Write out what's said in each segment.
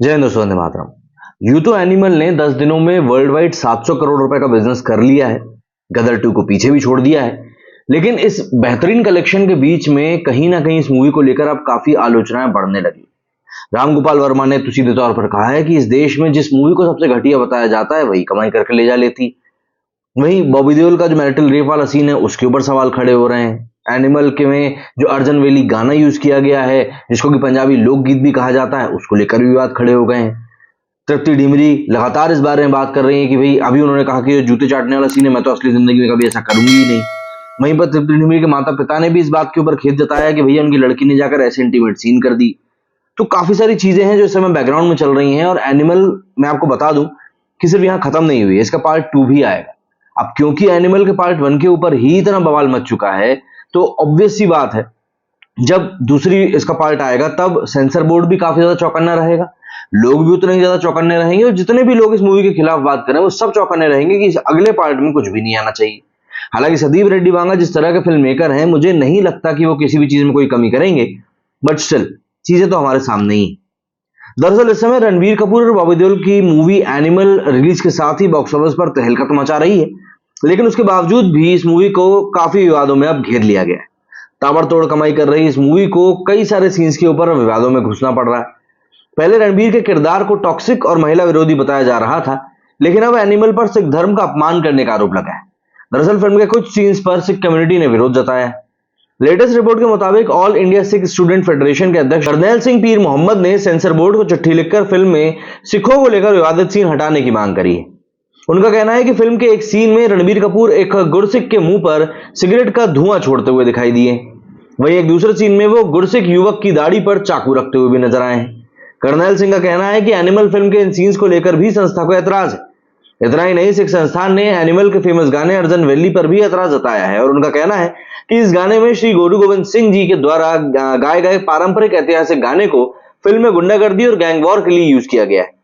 जय हिंद दोस्तों, वंदे मातरम। यूं तो एनिमल ने 10 दिनों में वर्ल्ड वाइड 700 करोड़ रुपए का बिजनेस कर लिया है। गदर 2 को पीछे भी छोड़ दिया है। लेकिन इस बेहतरीन कलेक्शन के बीच में कहीं ना कहीं इस मूवी को लेकर अब काफी आलोचनाएं बढ़ने लगी। राम गोपाल वर्मा ने तो सीधे तौर पर कहा है कि इस देश में जिस मूवी को सबसे घटिया बताया जाता है वही कमाई करके ले जा लेती। वहीं बॉबी देओल का जो मैरिटल रेप वाला सीन है उसके ऊपर सवाल खड़े हो रहे हैं। एनिमल के में जो अर्जन वेली गाना यूज किया गया है, जिसको कि पंजाबी लोकगीत भी कहा जाता है, उसको लेकर भी विवाद खड़े हो गए हैं। तृप्ति डिमरी लगातार इस बारे में बात कर रही है कि भाई अभी उन्होंने कहा कि जो जूते चाटने वाला सीन है मैं तो असली जिंदगी में कभी ऐसा करूंगी ही नहीं। वहीं पर तृप्ति डिमरी के माता पिता ने भी इस बात के ऊपर खेद जताया कि भैया उनकी लड़की ने जाकर ऐसे इंटीमेट सीन कर दी। तो काफी सारी चीजें हैं जो इस समय बैकग्राउंड में चल रही हैं, और एनिमल मैं आपको बता दूं कि सिर्फ यहाँ खत्म नहीं हुई है, इसका पार्ट 2 भी आएगा। अब क्योंकि एनिमल के पार्ट 1 के ऊपर ही इतना बवाल मच चुका है, तो ऑब्वियस सी बात है जब दूसरी इसका पार्ट आएगा तब सेंसर बोर्ड भी काफी ज्यादा चौकन्ना रहेगा, लोग भी उतने ही ज्यादा चौकन्ने रहेंगे, और जितने भी लोग इस मूवी के खिलाफ बात करें वो सब चौकन्ने रहेंगे कि इस अगले पार्ट में कुछ भी नहीं आना चाहिए। हालांकि संदीप रेड्डी वांगा जिस तरह के फिल्म मेकर हैं, मुझे नहीं लगता कि वो किसी भी चीज में कोई कमी करेंगे, बट स्टिल चीजें तो हमारे सामने ही। दरअसल इस समय रणबीर कपूर और बॉबी देओल की मूवी एनिमल रिलीज के साथ ही बॉक्स ऑफिस पर तहलका तो मचा रही है, लेकिन उसके बावजूद भी इस मूवी को काफी विवादों में अब घेर लिया गया है। ताबड़तोड़ कमाई कर रही इस मूवी को कई सारे सीन्स के ऊपर विवादों में घुसना पड़ रहा है। पहले रणबीर के किरदार को टॉक्सिक और महिला विरोधी बताया जा रहा था, लेकिन अब एनिमल पर सिख धर्म का अपमान करने का आरोप लगा है। दरअसल फिल्म के कुछ सीन्स पर सिख कम्युनिटी ने विरोध जताया है। लेटेस्ट रिपोर्ट के मुताबिक all India Sikh student federation के अध्यक्ष जरनैल सिंह पीर मोहम्मद ने सेंसर बोर्ड को चिट्ठी लिखकर फिल्म में सिखों को लेकर विवादित सीन हटाने की मांग करी है। उनका कहना है कि फिल्म के एक सीन में रणबीर कपूर एक गुरसिख के मुंह पर सिगरेट का धुआं छोड़ते हुए दिखाई दिए। वहीं एक दूसरे सीन में वो गुरसिख युवक की दाढ़ी पर चाकू रखते हुए भी नजर आए हैं। कर्नैल सिंह का कहना है कि एनिमल फिल्म के इन सीन्स को लेकर भी संस्था को ऐतराज है। इतना ही नहीं, सिख संस्थान ने एनिमल के फेमस गाने अर्जन वेली पर भी ऐतराज जताया है, और उनका कहना है कि इस गाने में श्री गुरु गोविंद सिंह जी के द्वारा गाए गए पारंपरिक ऐतिहासिक गाने को फिल्म में गुंडागर्दी और गैंग वॉर के लिए यूज किया गया है।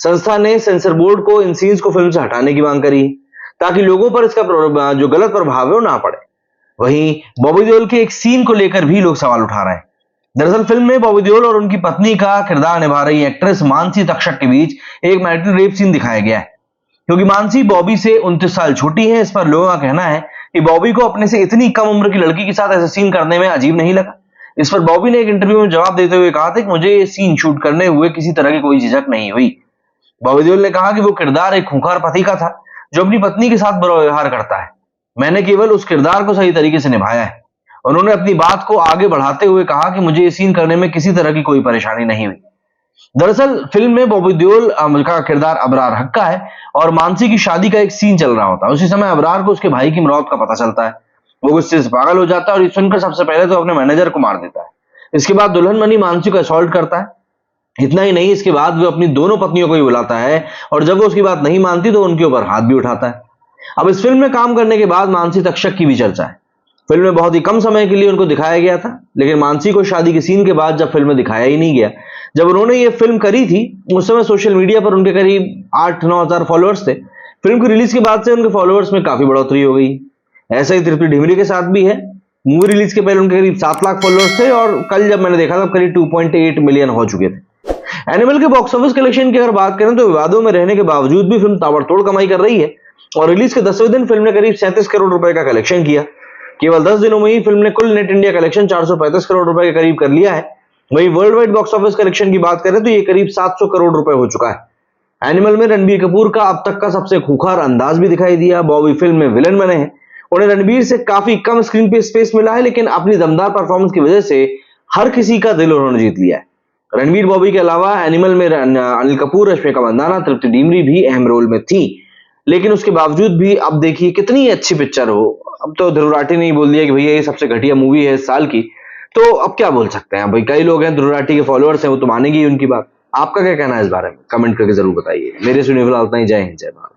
संस्था ने सेंसर बोर्ड को इन सीन्स को फिल्म से हटाने की मांग करी है, ताकि लोगों पर इसका जो गलत प्रभाव है वो ना पड़े। वहीं बॉबी देओल के एक सीन को लेकर भी लोग सवाल उठा रहे हैं। दरअसल फिल्म में बॉबी देओल और उनकी पत्नी का किरदार निभा रही एक्ट्रेस मानसी तक्षक के बीच एक मैरिटल रेप सीन दिखाया गया है। क्योंकि मानसी बॉबी से 29 साल छोटी है, इस पर लोगों का कहना है कि बॉबी को अपने से इतनी कम उम्र की लड़की के साथ ऐसा सीन करने में अजीब नहीं लगा। इस पर बॉबी ने एक इंटरव्यू में जवाब देते हुए कहा था कि मुझे ये सीन शूट करने हुए किसी तरह की कोई झिझक नहीं हुई। बॉबी देओल ने कहा कि वो किरदार एक खूंखार पति का था जो अपनी पत्नी के साथ बुरा व्यवहार करता है। मैंने केवल उस किरदार को सही तरीके से निभाया है। उन्होंने अपनी बात को आगे बढ़ाते हुए कहा कि मुझे ये सीन करने में किसी तरह की कोई परेशानी नहीं हुई। दरअसल फिल्म में बॉबी देओल का किरदार अबरार हक का है, और मानसी की शादी का एक सीन चल रहा होता है। उसी समय अबरार को उसके भाई की मौत का पता चलता है। वो गुस्से से पागल हो जाता है और ये सुनकर सबसे पहले तो अपने मैनेजर को मार देता है। इसके बाद दुल्हन बनी मानसी को असॉल्ट करता है। इतना ही नहीं, इसके बाद वो अपनी दोनों पत्नियों को भी बुलाता है, और जब वो उसकी बात नहीं मानती तो उनके ऊपर हाथ भी उठाता है। अब इस फिल्म में काम करने के बाद मानसी तक्षक की भी चर्चा है। फिल्म में बहुत ही कम समय के लिए उनको दिखाया गया था, लेकिन मानसी को शादी के सीन के बाद जब फिल्म में दिखाया ही नहीं गया। जब उन्होंने ये फिल्म करी थी उस समय सोशल मीडिया पर उनके करीब 8-9 हजार फॉलोअर्स थे। फिल्म की रिलीज के बाद से उनके फॉलोअर्स में काफी बढ़ोतरी हो गई। ऐसा ही तृप्ति डिमरी के साथ भी है। मूवी रिलीज के पहले उनके करीब 7 लाख फॉलोअर्स थे, और कल जब मैंने देखा था करीब 2.8 मिलियन हो चुके थे। एनिमल के बॉक्स ऑफिस कलेक्शन की अगर बात करें तो विवादों में रहने के बावजूद भी फिल्म ताबड़तोड़ कमाई कर रही है, और रिलीज के 10वें दिन फिल्म ने करीब 37 करोड़ रुपए का कलेक्शन किया। केवल 10 दिनों में ही फिल्म ने कुल नेट इंडिया कलेक्शन 435 करोड़ रुपए के करीब कर लिया है। वहीं world wide box office collection की बात करें तो ये करीब 700 करोड़ रुपए हो चुका है। एनिमल में रणबीर कपूर का अब तक का सबसे खूंखार अंदाज भी दिखाई दिया। बॉबी फिल्म में विलन बने हैं। उन्हें रणबीर से काफी कम स्क्रीन पे स्पेस मिला है, लेकिन अपनी दमदार परफॉर्मेंस की वजह से हर किसी का दिल उन्होंने जीत लिया है। रणबीर बॉबी के अलावा एनिमल में अनिल कपूर, रश्मिका मंदाना, तृप्ति डिमरी भी अहम रोल में थी, लेकिन उसके बावजूद भी अब देखिए कितनी अच्छी पिक्चर हो। अब तो ध्रुव राठी ने ही बोल दिया कि भैया ये सबसे घटिया मूवी है इस साल की, तो अब क्या बोल सकते हैं भाई। कई लोग हैं ध्रुव राठी के फॉलोअर्स हैं, वो तो मानेंगे ही उनकी बात। आपका क्या कहना है इस बारे में, कमेंट करके जरूर बताइए। मेरे सुनने वाला उतना ही। जय हिंद, जय भारत।